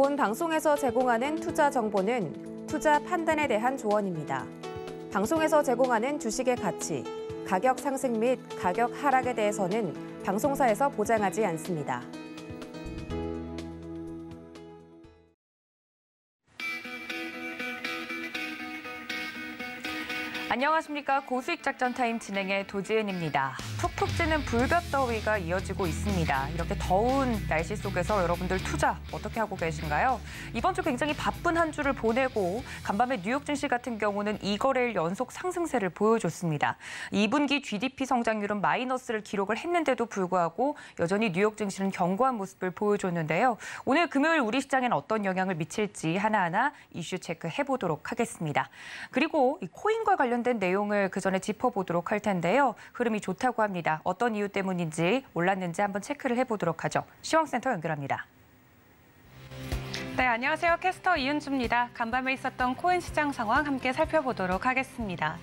본 방송에서 제공하는 투자 정보는 투자 판단에 대한 조언입니다. 방송에서 제공하는 주식의 가치, 가격 상승 및 가격 하락에 대해서는 방송사에서 보장하지 않습니다. 안녕하십니까. 고수익 작전 타임 진행의 도지은입니다. 툭툭 찌는 불볕더위가 이어지고 있습니다. 이렇게 더운 날씨 속에서 여러분들 투자 어떻게 하고 계신가요? 이번 주 굉장히 바쁜 한 주를 보내고 간밤에 뉴욕 증시 같은 경우는 2거래일 연속 상승세를 보여줬습니다. 2분기 GDP 성장률은 마이너스를 기록을 했는데도 불구하고 여전히 뉴욕 증시는 견고한 모습을 보여줬는데요. 오늘 금요일 우리 시장에는 어떤 영향을 미칠지 하나하나 이슈 체크해보도록 하겠습니다. 그리고 이 코인과 관련된 내용을 그 전에 짚어보도록 할 텐데요. 흐름이 좋다고 합니다. 어떤 이유 때문인지 올랐는지 한번 체크를 해보도록 하죠. 시황센터 연결합니다. 네, 안녕하세요. 캐스터 이은주입니다. 간밤에 있었던 코인 시장 상황 함께 살펴보도록 하겠습니다.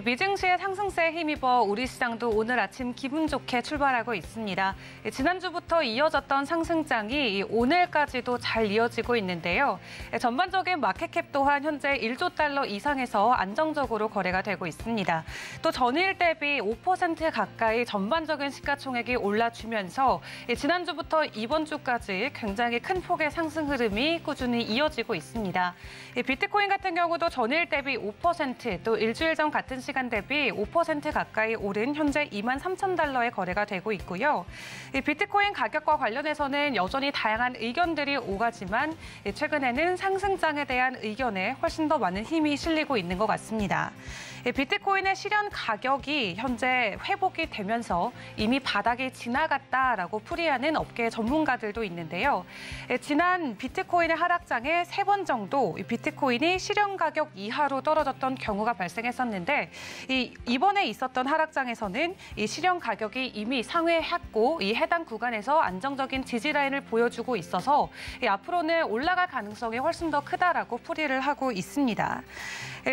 미증시의 상승세에 힘입어 우리 시장도 오늘 아침 기분 좋게 출발하고 있습니다. 지난주부터 이어졌던 상승장이 오늘까지도 잘 이어지고 있는데요. 전반적인 마켓캡 또한 현재 1조 달러 이상에서 안정적으로 거래가 되고 있습니다. 또 전일 대비 5% 가까이 전반적인 시가총액이 올라주면서 지난주부터 이번 주까지 굉장히 큰 폭의 상승 흐름이 꾸준히 이어지고 있습니다. 비트코인 같은 경우도 전일 대비 5%, 또 일주일 전 같은 시간 대비 5% 가까이 오른 현재 23,000달러의 거래가 되고 있고요. 이 비트코인 가격과 관련해서는 여전히 다양한 의견들이 오가지만 최근에는 상승장에 대한 의견에 훨씬 더 많은 힘이 실리고 있는 것 같습니다. 비트코인의 실현 가격이 현재 회복이 되면서 이미 바닥이 지나갔다라고 풀이하는 업계 전문가들도 있는데요. 지난 비트코인의 하락장에 3번 정도 비트코인이 실현 가격 이하로 떨어졌던 경우가 발생했었는데 이번에 있었던 하락장에서는 이 실현 가격이 이미 상회했고 이 해당 구간에서 안정적인 지지 라인을 보여주고 있어서 앞으로는 올라갈 가능성이 훨씬 더 크다라고 풀이를 하고 있습니다.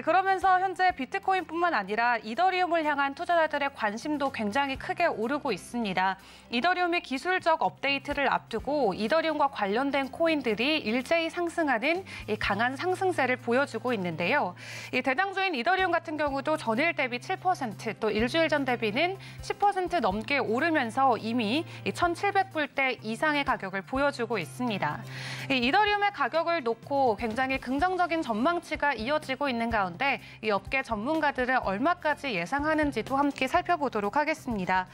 그러면서 현재 비트코인뿐만 아니라 이더리움을 향한 투자자들의 관심도 굉장히 크게 오르고 있습니다. 이더리움의 기술적 업데이트를 앞두고 이더리움과 관련된 코인들이 일제히 상승하는 이 강한 상승세를 보여주고 있는데요. 이 대장주인 이더리움 같은 경우도 전일 대비 7%, 또 일주일 전 대비는 10% 넘게 오르면서 이미 1,700불대 이상의 가격을 보여주고 있습니다. 이 이더리움의 가격을 놓고 굉장히 긍정적인 전망치가 이어지고 있는 가운데 이 업계 전문가들은 얼마까지 예상하는지도 함께 살펴보도록 하겠습니다.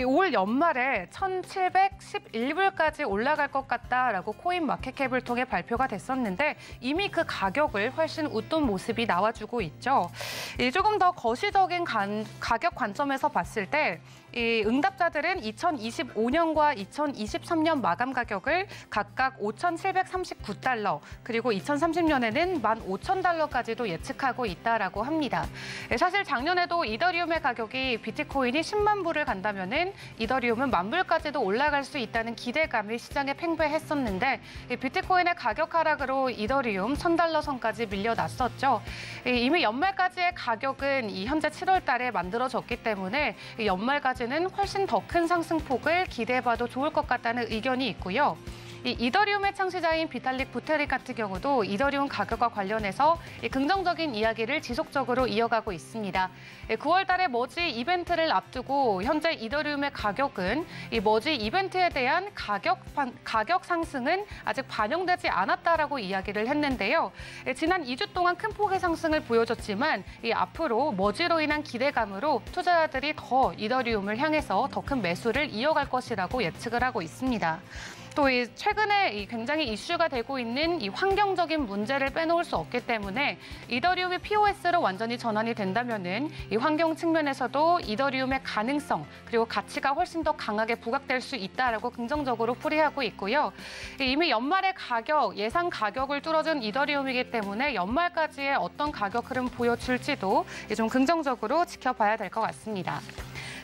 올 연말에 1,711불까지 올라갈 것 같다라고 코인 마켓캡을 통해 발표가 됐었는데 이미 그 가격을 훨씬 웃돈 모습이 나와주고 있죠. 조금 더 거시적인 가격 관점에서 봤을 때 이 응답자들은 2025년과 2023년 마감 가격을 각각 5,739달러, 그리고 2030년에는 15,000달러까지도 예측하고 있다라고 합니다. 사실 작년에도 이더리움의 가격이 비트코인이 10만 불을 간다면은 이더리움은 10,000불까지도 올라갈 수 있다는 기대감이 시장에 팽배했었는데 비트코인의 가격 하락으로 이더리움 1,000달러 선까지 밀려났었죠. 이미 연말까지의 가격은 현재 7월 달에 만들어졌기 때문에 연말까지는 훨씬 더 큰 상승폭을 기대해봐도 좋을 것 같다는 의견이 있고요. 이더리움의 창시자인 비탈릭 부테릭 같은 경우도 이더리움 가격과 관련해서 긍정적인 이야기를 지속적으로 이어가고 있습니다. 9월 달에 머지 이벤트를 앞두고 현재 이더리움의 가격은 이 머지 이벤트에 대한 가격 상승은 아직 반영되지 않았다라고 이야기를 했는데요. 지난 2주 동안 큰 폭의 상승을 보여줬지만 앞으로 머지로 인한 기대감으로 투자자들이 더 이더리움을 향해서 더 큰 매수를 이어갈 것이라고 예측을 하고 있습니다. 또 최근에 굉장히 이슈가 되고 있는 이 환경적인 문제를 빼놓을 수 없기 때문에 이더리움이 POS로 완전히 전환이 된다면은 이 환경 측면에서도 이더리움의 가능성 그리고 가치가 훨씬 더 강하게 부각될 수 있다라고 긍정적으로 풀이하고 있고요. 이미 연말의 예상 가격을 뚫어준 이더리움이기 때문에 연말까지의 어떤 가격 흐름 보여줄지도 좀 긍정적으로 지켜봐야 될 것 같습니다.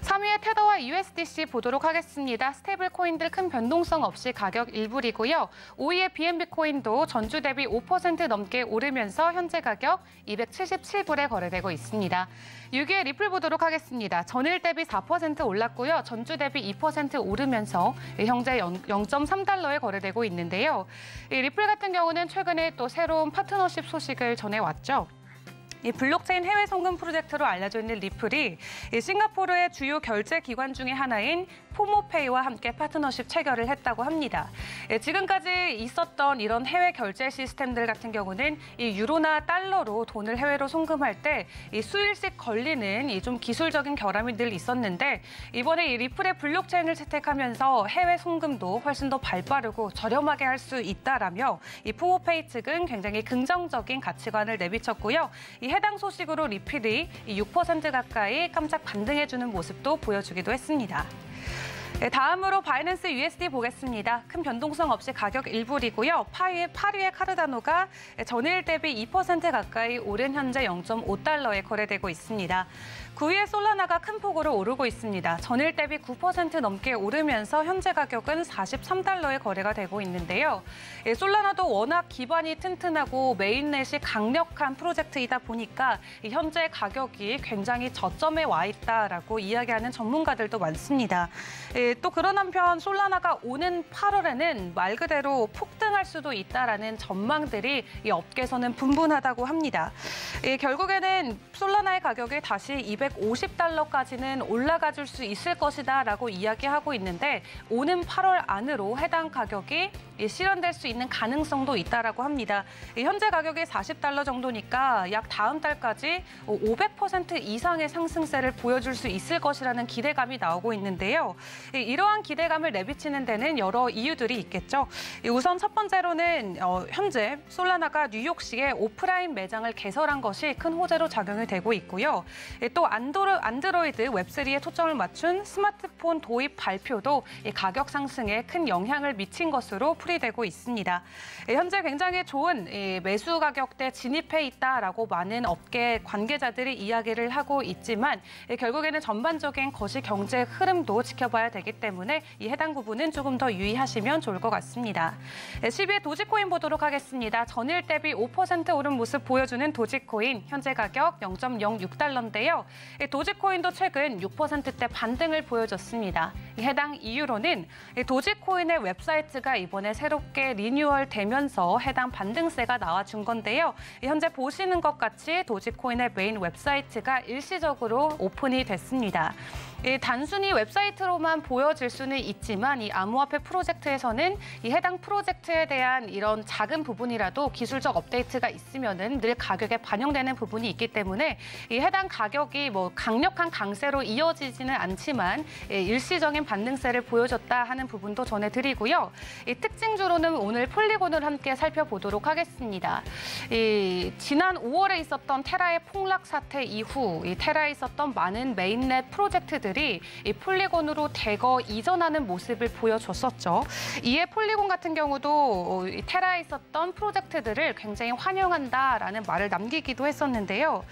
3위의 테더와 USDC 보도록 하겠습니다. 스테이블 코인들 큰 변동성 없이 가격 일불이고요. 5위의 BNB 코인도 전주 대비 5% 넘게 오르면서 현재 가격 277불에 거래되고 있습니다. 6위의 리플 보도록 하겠습니다. 전일 대비 4% 올랐고요. 전주 대비 2% 오르면서 현재 0.3달러에 거래되고 있는데요. 이 리플 같은 경우는 최근에 또 새로운 파트너십 소식을 전해왔죠. 이 블록체인 해외 송금 프로젝트로 알려져 있는 리플이 싱가포르의 주요 결제 기관 중에 하나인 포모페이와 함께 파트너십 체결을 했다고 합니다. 지금까지 있었던 이런 해외 결제 시스템들 같은 경우는 이 유로나 달러로 돈을 해외로 송금할 때 이 수일씩 걸리는 이 좀 기술적인 결함이 늘 있었는데 이번에 이 리플의 블록체인을 채택하면서 해외 송금도 훨씬 더 발빠르고 저렴하게 할 수 있다라며 이 포모페이 측은 굉장히 긍정적인 가치관을 내비쳤고요. 이 해당 소식으로 리플이 6% 가까이 깜짝 반등해주는 모습도 보여주기도 했습니다. 다음으로 바이낸스 USD 보겠습니다. 큰 변동성 없이 가격 일불이고요. 8위의 카르다노가 전일 대비 2% 가까이 오른 현재 0.5달러에 거래되고 있습니다. 9위의 솔라나가 큰 폭으로 오르고 있습니다. 전일 대비 9% 넘게 오르면서 현재 가격은 43달러에 거래가 되고 있는데요. 솔라나도 워낙 기반이 튼튼하고 메인넷이 강력한 프로젝트이다 보니까 현재 가격이 굉장히 저점에 와 있다라고 이야기하는 전문가들도 많습니다. 또 그런 한편 솔라나가 오는 8월에는 말 그대로 폭등할 수도 있다라는 전망들이 이 업계에서는 분분하다고 합니다. 결국에는 솔라나의 가격이 다시 250달러까지는 올라가 줄 수 있을 것이다라고 이야기하고 있는데 오는 8월 안으로 해당 가격이 실현될 수 있는 가능성도 있다라고 합니다. 현재 가격이 40달러 정도니까 약 다음 달까지 500% 이상의 상승세를 보여줄 수 있을 것이라는 기대감이 나오고 있는데요. 이러한 기대감을 내비치는 데는 여러 이유들이 있겠죠. 우선 첫 번째로는 현재 솔라나가 뉴욕시에 오프라인 매장을 개설한 것이 큰 호재로 작용이 되고 있고요. 또 안드로이드 웹3에 초점을 맞춘 스마트폰 도입 발표도 가격 상승에 큰 영향을 미친 것으로 풀이되고 있습니다. 현재 굉장히 좋은 매수 가격대 진입해 있다라고 많은 업계 관계자들이 이야기를 하고 있지만 결국에는 전반적인 거시 경제 흐름도 지켜봐야 되기 때문에 이 해당 부분은 조금 더 유의하시면 좋을 것 같습니다. 10위의 도지코인 보도록 하겠습니다. 전일 대비 5% 오른 모습 보여주는 도지코인, 현재 가격 0.06달러인데요. 도지코인도 최근 6%대 반등을 보여줬습니다. 해당 이유로는 도지코인의 웹사이트가 이번에 새롭게 리뉴얼되면서 해당 반등세가 나와준 건데요. 현재 보시는 것 같이 도지코인의 메인 웹사이트가 일시적으로 오픈이 됐습니다. 단순히 웹사이트로만 보여질 수는 있지만 이 암호화폐 프로젝트에서는 이 해당 프로젝트에 대한 이런 작은 부분이라도 기술적 업데이트가 있으면은 늘 가격에 반영되는 부분이 있기 때문에 이 해당 가격이 뭐 강력한 강세로 이어지지는 않지만 일시적인 반등세를 보여줬다 하는 부분도 전해드리고요. 이 특징주로는 오늘 폴리곤을 함께 살펴보도록 하겠습니다. 지난 5월에 있었던 테라의 폭락 사태 이후 이 테라에 있었던 많은 메인넷 프로젝트들이 이 폴리곤으로 대거 이전하는 모습을 보여줬었죠. 이에 폴리곤 같은 경우도 테라에 있었던 프로젝트들을 굉장히 환영한다라는 말을 남기기도 했었는데요.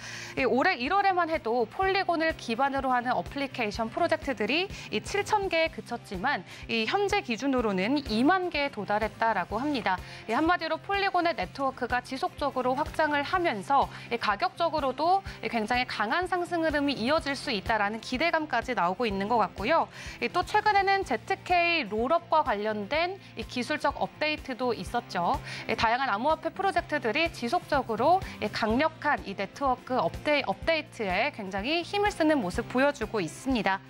올해 1월에만 해도 폴리곤을 기반으로 하는 어플리케이션 프로젝트들이 7,000개에 그쳤지만 현재 기준으로는 2만 개에 도달했다라고 합니다. 한마디로 폴리곤의 네트워크가 지속적으로 확장을 하면서 가격적으로도 굉장히 강한 상승 흐름이 이어질 수 있다라는 기대감까지 나오고 있는 것 같고요. 또 최근에는 ZK 롤업과 관련된 기술적 업데이트도 있었죠. 다양한 암호화폐 프로젝트들이 지속적으로 강력한 이 네트워크 업데이트에 굉장히 힘을 쓰는 모습 보여주고 있습니다.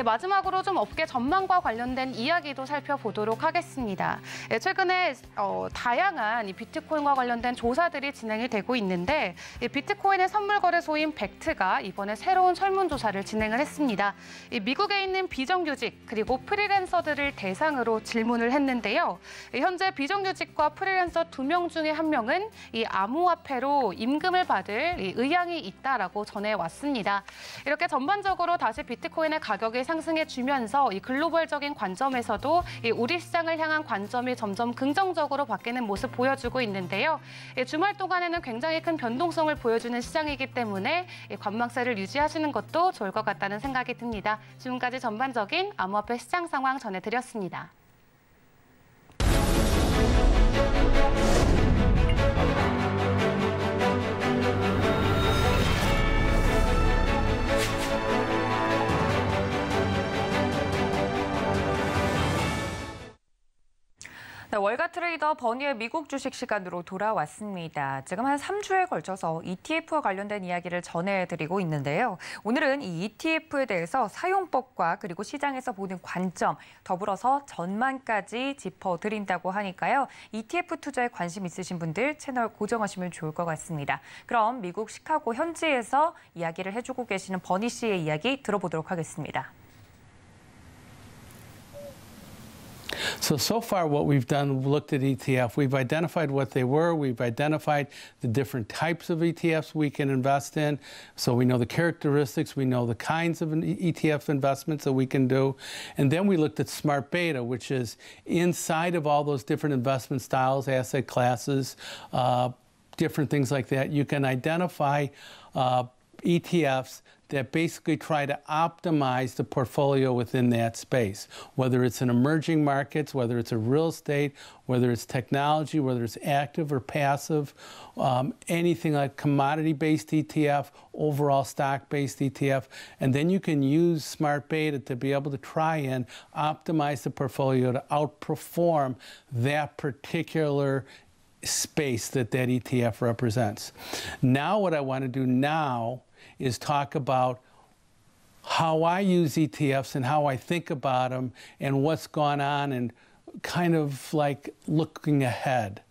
마지막으로 좀 업계 전망과 관련된 이야기도 살펴보도록 하겠습니다. 최근에 다양한 이 비트코인과 관련된 조사들이 진행이 되고 있는데 비트코인의 선물 거래소인 벡트가 이번에 새로운 설문조사를 진행을 했습니다. 미국에 있는 비정규직 그리고 프리랜서들을 대상으로 질문을 했는데요. 현재 비정규직과 프리랜서 2명 중에 1명은 이 암호화폐로 임금을 받을 의향이 있다라고 전해왔습니다. 이렇게 전반적으로 다시 비트코인의 가격이 ETF에 상승해 주면서 이 글로벌적인 관점에서도 이 우리 시장을 향한 관점이 점점 긍정적으로 바뀌는 모습 보여주고 있는데요. 주말 동안에는 굉장히 큰 변동성을 보여주는 시장이기 때문에 관망세를 유지하시는 것도 좋을 것 같다는 생각이 듭니다. 지금까지 전반적인 암호화폐 시장 상황 전해드렸습니다. 네, 월가 트레이더 버니의 미국 주식 시간으로 돌아왔습니다. 지금 한 3주에 걸쳐서 ETF와 관련된 이야기를 전해드리고 있는데요. 오늘은 이 ETF에 대해서 사용법과 그리고 시장에서 보는 관점, 더불어서 전망까지 짚어드린다고 하니까요. ETF 투자에 관심 있으신 분들 채널 고정하시면 좋을 것 같습니다. 그럼 미국 시카고 현지에서 이야기를 해주고 계시는 버니 씨의 이야기 들어보도록 하겠습니다. So far what we've done, we've looked at ETF. We've identified what they were. We've identified the different types of ETFs we can invest in. So we know the characteristics. We know the kinds of ETF investments that we can do. And then we looked at smart beta, which is inside of all those different investment styles, asset classes, different things like that. You can identify ETFs that basically try to optimize the portfolio within that space, whether it's in emerging markets, whether it's a real estate, whether it's technology, whether it's active or passive, anything like commodity-based ETF, overall stock-based ETF. And then you can use smart beta to be able to try and optimize the portfolio to outperform that particular space that ETF represents. Now what I want to do now is talk about how I use ETFs and how I think about them and what's gone on and kind of like looking ahead.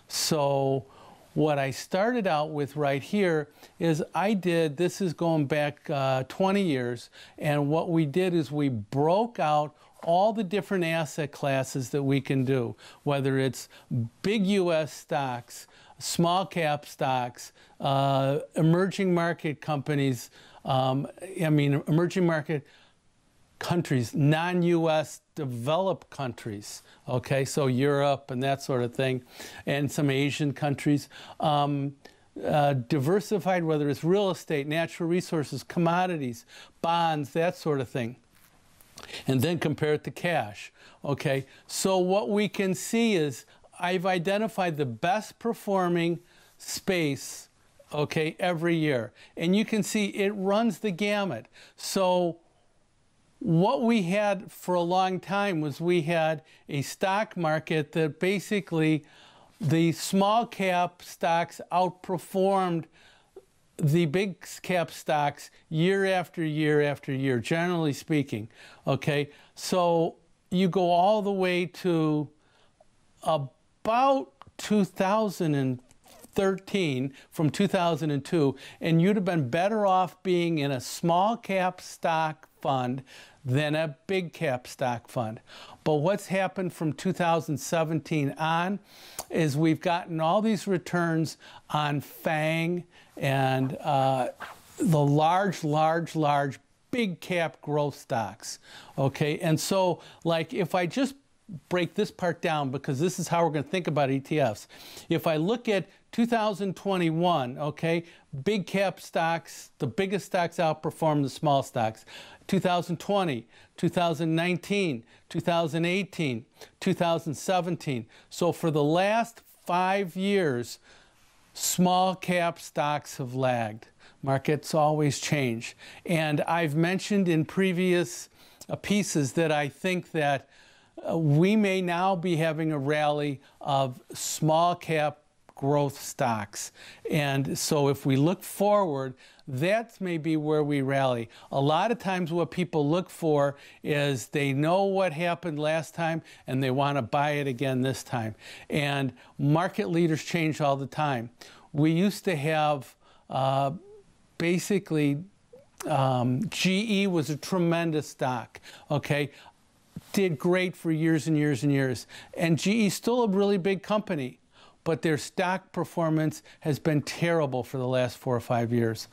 So what I started out with right here is this is going back 20 years, and what we did is we broke out all the different asset classes that we can do, whether it's big U.S. stocks, small cap stocks, emerging market companies, emerging market countries, non-U.S. developed countries, okay, so Europe and that sort of thing, and some Asian countries. Diversified, whether it's real estate, natural resources, commodities, bonds, that sort of thing. And then compare it to cash, okay? So what we can see is I've identified the best performing space, okay, every year. And you can see it runs the gamut. So what we had for a long time was we had a stock market that basically the small cap stocks outperformed the big cap stocks year after year after year, generally speaking, okay? So you go all the way to about 2013, from 2002, and you'd have been better off being in a small cap stock fund than a big cap stock fund. But what's happened from 2017 on is we've gotten all these returns on FANG and the large big cap growth stocks, okay? And so, like, if I just break this part down, because this is how we're going to think about ETFs. If I look at 2021, okay, big cap stocks, the biggest stocks outperform the small stocks. 2020, 2019, 2018, 2017. So for the last 5 years, small cap stocks have lagged. Markets always change. And I've mentioned in previous pieces that I think that we may now be having a rally of small cap growth stocks. And so if we look forward, that's maybe where we rally. A lot of times what people look for is they know what happened last time and they want to buy it again this time. And market leaders change all the time. We used to have basically GE was a tremendous stock, okay? Did great for years and years and years. And GE is still a really big company, but their stock performance has been terrible for the last 4 or 5 years.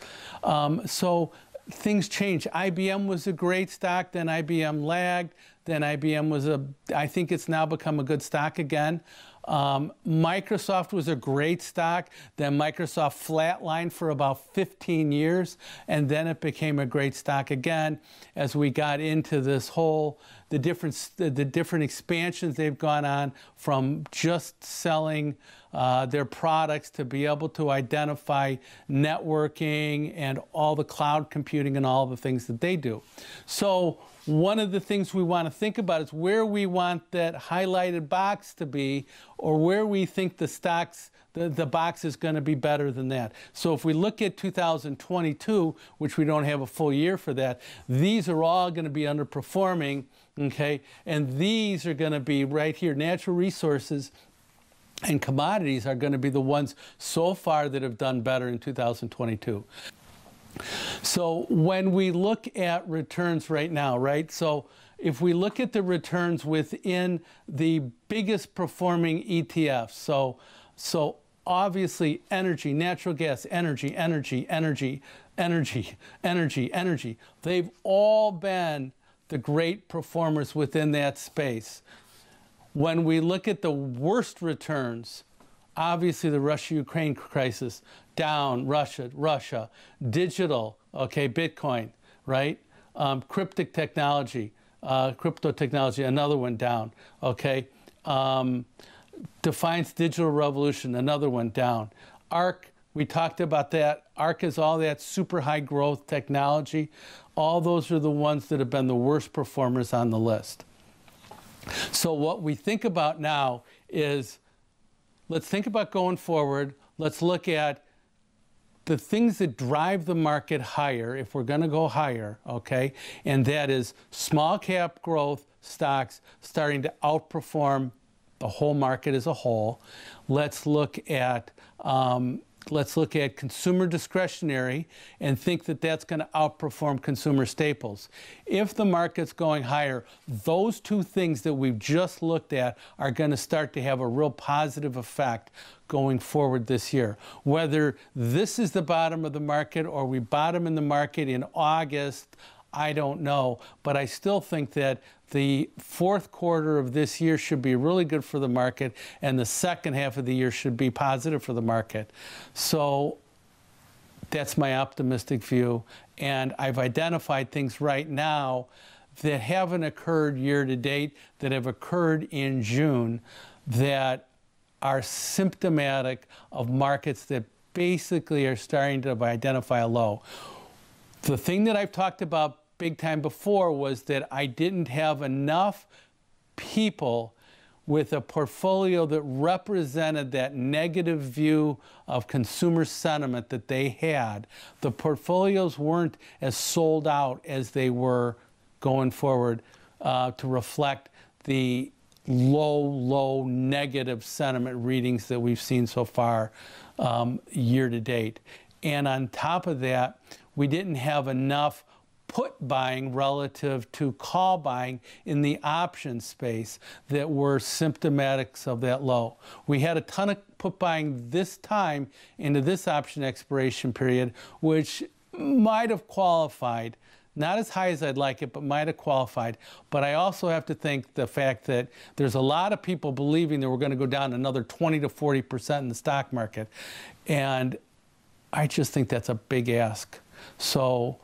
So things changed. IBM was a great stock, then IBM lagged, then IBM was I think it's now become a good stock again. Microsoft was a great stock, then Microsoft flatlined for about 15 years, and then it became a great stock again as we got into this whole, the different expansions they've gone on from just selling their products to be able to identify networking and all the cloud computing and all the things that they do. So one of the things we want to think about is where we want that highlighted box to be, or where we think the stocks, the box is going to be better than that. So if we look at 2022, which we don't have a full year for that, these are all going to be underperforming, okay? And these are going to be right here. Natural resources and commodities are going to be the ones so far that have done better in 2022. So when we look at returns right now, right? So if we look at the returns within the biggest performing ETFs, so obviously energy, natural gas, energy, they've all been the great performers within that space. When we look at the worst returns, obviously the Russia-Ukraine crisis, down, Russia, digital, okay, Bitcoin, right? Crypto technology, another one down, okay? Defiance Digital Revolution, another one down. ARK, we talked about that. ARK is all that super high growth technology. All those are the ones that have been the worst performers on the list. So what we think about now is, let's think about going forward. Let's look at the things that drive the market higher, if we're going to go higher, okay? And that is small cap growth stocks starting to outperform the whole market as a whole. Let's look at consumer discretionary and think that that's going to outperform consumer staples. If the market's going higher, those two things that we've just looked at are going to start to have a real positive effect going forward this year. Whether this is the bottom of the market or we bottom in the market in August, I don't know, but I still think that the fourth quarter of this year should be really good for the market, and the second half of the year should be positive for the market. So that's my optimistic view, and I've identified things right now that haven't occurred year to date, that have occurred in June, that are symptomatic of markets that basically are starting to identify a low. The thing that I've talked about big time before was that I didn't have enough people with a portfolio that represented that negative view of consumer sentiment that they had. The portfolios weren't as sold out as they were going forward to reflect the low negative sentiment readings that we've seen so far year to date. And on top of that, we didn't have enough put buying relative to call buying in the option space that were symptomatics of that low. We had a ton of put buying this time into this option expiration period, which might have qualified, not as high as I'd like it, but might have qualified. But I also have to think the fact that there's a lot of people believing that we're going to go down another 20 to 40% in the stock market. And I just think that's a big ask. So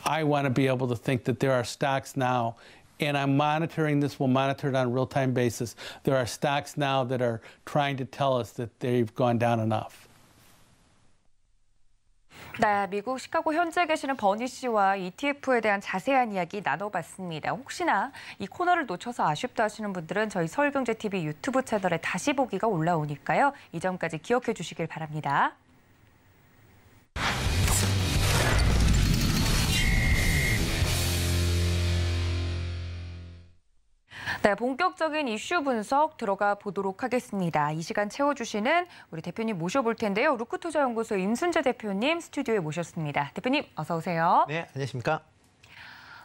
I want to be able to think that there are stocks now, and I'm monitoring this, we'll monitor it on a real-time basis. There are stocks now that are trying to tell us that they've gone down enough. 네, 미국 시카고 현지에 계시는 버니 씨와 ETF에 대한 자세한 이야기 나눠봤습니다. 혹시나 이 코너를 놓쳐서 아쉽다 하시는 분들은 저희 서울경제TV 유튜브 채널에 다시 보기가 올라오니까요. 이 점까지 기억해 주시길 바랍니다. 네, 본격적인 이슈 분석 들어가 보도록 하겠습니다. 이 시간 채워주시는 우리 대표님 모셔볼 텐데요. 루크투자연구소 임순재 대표님 스튜디오에 모셨습니다. 대표님 어서 오세요. 네, 안녕하십니까.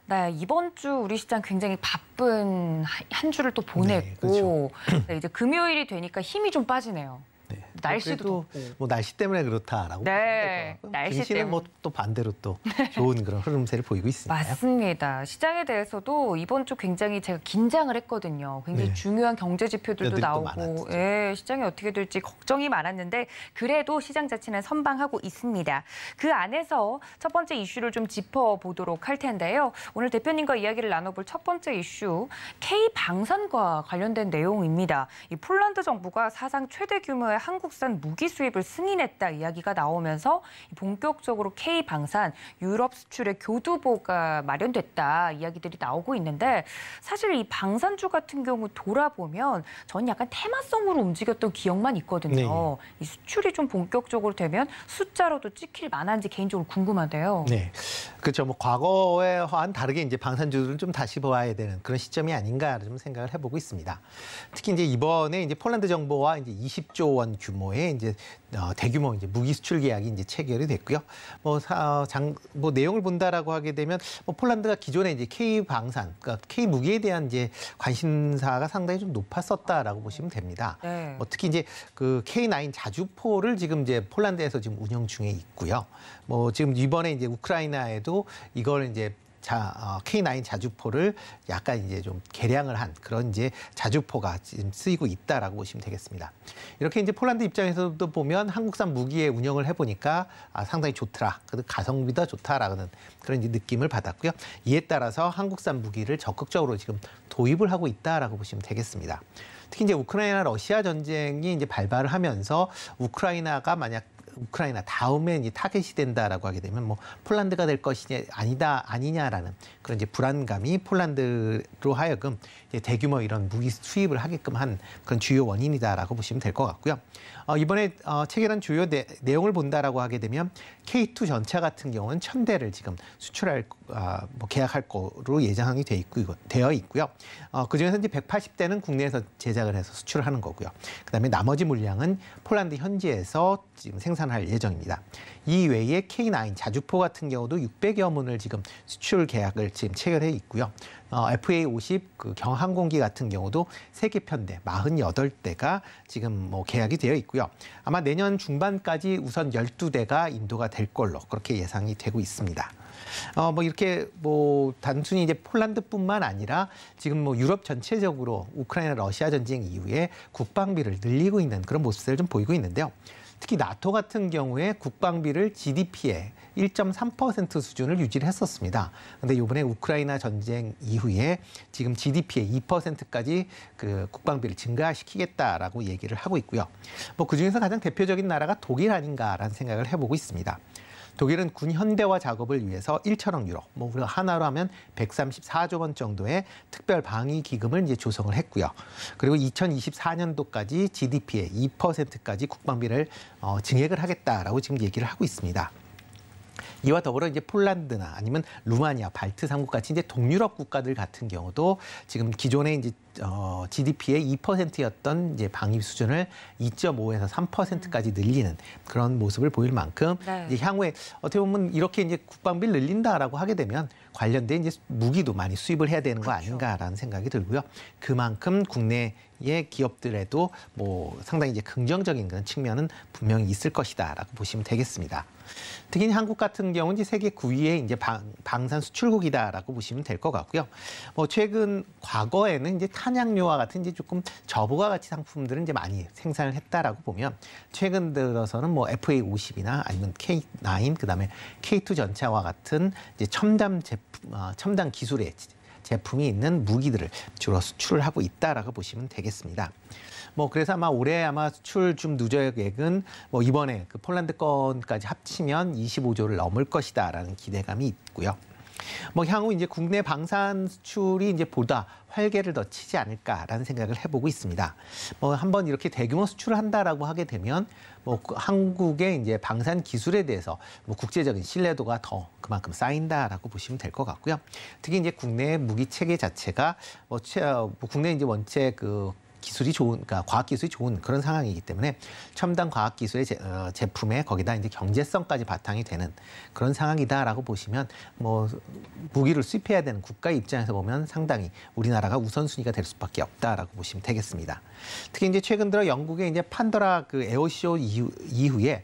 네, 이번 주 우리 시장 굉장히 바쁜 한 주를 또 보냈고 네, 그렇죠. 네, 이제 금요일이 되니까 힘이 좀 빠지네요. 네, 날씨도 그래도 덥고. 뭐 날씨 때문에 그렇다라고 네, 보시면 될 것 같고요. 날씨 증시는 때문에. 뭐 또 반대로 또 좋은 그런 흐름세를 보이고 있습니다. 맞습니다. 시장에 대해서도 이번 주 굉장히 제가 긴장을 했거든요. 굉장히 네. 중요한 경제 지표들도 지표들이 또 나오고 많았죠. 예, 시장이 어떻게 될지 걱정이 많았는데 그래도 시장 자체는 선방하고 있습니다. 그 안에서 첫 번째 이슈를 좀 짚어보도록 할 텐데요. 오늘 대표님과 이야기를 나눠볼 첫 번째 이슈, K방산과 관련된 내용입니다. 이 폴란드 정부가 사상 최대 규모의 한국산 무기 수입을 승인했다 이야기가 나오면서 본격적으로 K방산 유럽 수출의 교두보가 마련됐다 이야기들이 나오고 있는데 사실 이 방산주 같은 경우 돌아보면 전 약간 테마성으로 움직였던 기억만 있거든요. 네. 이 수출이 좀 본격적으로 되면 숫자로도 찍힐 만한지 개인적으로 궁금한데요. 네, 그렇죠. 뭐 과거와는 다르게 이제 방산주들은 좀 다시 보아야 되는 그런 시점이 아닌가 좀 생각을 해보고 있습니다. 특히 이제 이번에 이제 폴란드 정부와 이제 20조 원 규모의 이제 대규모 이제 무기 수출 계약이 이제 체결이 됐고요. 뭐 내용을 본다라고 하게 되면 뭐 폴란드가 기존에 이제 K 방산, 그러니까 K 무기에 대한 이제 관심사가 상당히 좀 높았었다라고 보시면 됩니다. 네. 뭐 특히 이제 그 K9 자주포를 지금 이제 폴란드에서 지금 운영 중에 있고요. 뭐 지금 이번에 이제 우크라이나에도 이걸 이제 K9 자주포를 약간 이제 좀 개량을 한 그런 이제 자주포가 지금 쓰이고 있다라고 보시면 되겠습니다. 이렇게 이제 폴란드 입장에서도 보면 한국산 무기의 운영을 해보니까 상당히 좋더라, 가성비도 좋다라는 그런 이제 느낌을 받았고요. 이에 따라서 한국산 무기를 적극적으로 지금 도입을 하고 있다라고 보시면 되겠습니다. 특히 이제 우크라이나 러시아 전쟁이 이제 발발을 하면서 우크라이나가 만약 우크라이나 다음에 이제 타겟이 된다라고 하게 되면 뭐 폴란드가 될 것이냐 아니냐라는 그런 이제 불안감이 폴란드로 하여금 이제 대규모 이런 무기 수입을 하게끔 한 그런 주요 원인이다라고 보시면 될 것 같고요. 이번에 체결한 주요 내용을 본다라고 하게 되면 K2 전차 같은 경우는 1,000대를 지금 수출할 뭐 계약할 거로 예정이 되어 있고요. 그중에서 이제 180대는 국내에서 제작을 해서 수출하는 거고요. 그다음에 나머지 물량은 폴란드 현지에서 지금 생산할 예정입니다. 이 외에 K9 자주포 같은 경우도 600여 문을 지금 수출 계약을 지금 체결해 있고요. FA50 그 경항공기 같은 경우도 세계 편대 48대가 지금 뭐 계약이 되어 있고요. 아마 내년 중반까지 우선 12대가 인도가 될 걸로 그렇게 예상이 되고 있습니다. 뭐 이렇게 뭐 단순히 이제 폴란드뿐만 아니라 지금 뭐 유럽 전체적으로 우크라이나 러시아 전쟁 이후에 국방비를 늘리고 있는 그런 모습을 좀 보이고 있는데요. 특히 나토 같은 경우에 국방비를 GDP의 1.3% 수준을 유지를 했었습니다. 그런데 이번에 우크라이나 전쟁 이후에 지금 GDP의 2%까지 그 국방비를 증가시키겠다라고 얘기를 하고 있고요. 뭐 그중에서 가장 대표적인 나라가 독일 아닌가라는 생각을 해보고 있습니다. 독일은 군 현대화 작업을 위해서 1천억 유로, 뭐 우리가 하나로 하면 134조 원 정도의 특별 방위 기금을 이제 조성을 했고요. 그리고 2024년도까지 GDP의 2%까지 국방비를 증액을 하겠다라고 지금 얘기를 하고 있습니다. 이와 더불어 이제 폴란드나 아니면 루마니아, 발트 3국 같이 이제 동유럽 국가들 같은 경우도 지금 기존에 이제 GDP의 2%였던 이제 방위 수준을 2.5에서 3%까지 늘리는 그런 모습을 보일 만큼 네. 이제 향후에 어떻게 보면 이렇게 이제 국방비를 늘린다라고 하게 되면 관련된 이제 무기도 많이 수입을 해야 되는 거 아닌가라는 생각이 들고요. 그만큼 국내의 기업들에도 뭐 상당히 이제 긍정적인 그런 측면은 분명히 있을 것이다라고 보시면 되겠습니다. 특히 한국 같은 경우는 이제 세계 9위의 이제 방산 수출국이다라고 보시면 될 것 같고요. 뭐 최근 과거에는 이제 탄약료와 같은 이제 조금 저부가 가치 상품들은 이제 많이 생산을 했다라고 보면 최근 들어서는 뭐 FA50이나 아니면 K9 그다음에 K2 전차와 같은 이제 첨단 기술의 제품이 있는 무기들을 주로 수출을 하고 있다라고 보시면 되겠습니다. 뭐 그래서 아마 올해 아마 수출 좀 누적액은 뭐 이번에 그 폴란드 건까지 합치면 25조를 넘을 것이다라는 기대감이 있고요. 뭐 향후 이제 국내 방산 수출이 이제 보다 활개를 더 치지 않을까라는 생각을 해보고 있습니다. 뭐 한번 이렇게 대규모 수출을 한다라고 하게 되면 뭐 한국의 이제 방산 기술에 대해서 뭐 국제적인 신뢰도가 더 그만큼 쌓인다라고 보시면 될 것 같고요. 특히 이제 국내 무기 체계 자체가 국내 이제 원체 그 기술이 좋은, 그러니까 과학 기술이 좋은 그런 상황이기 때문에 첨단 과학 기술의 제품에 거기다 이제 경제성까지 바탕이 되는 그런 상황이다라고 보시면 뭐 무기를 수입해야 되는 국가 입장에서 보면 상당히 우리나라가 우선순위가 될 수밖에 없다라고 보시면 되겠습니다. 특히 이제 최근 들어 영국의 이제 판도라 그 에어쇼 이후에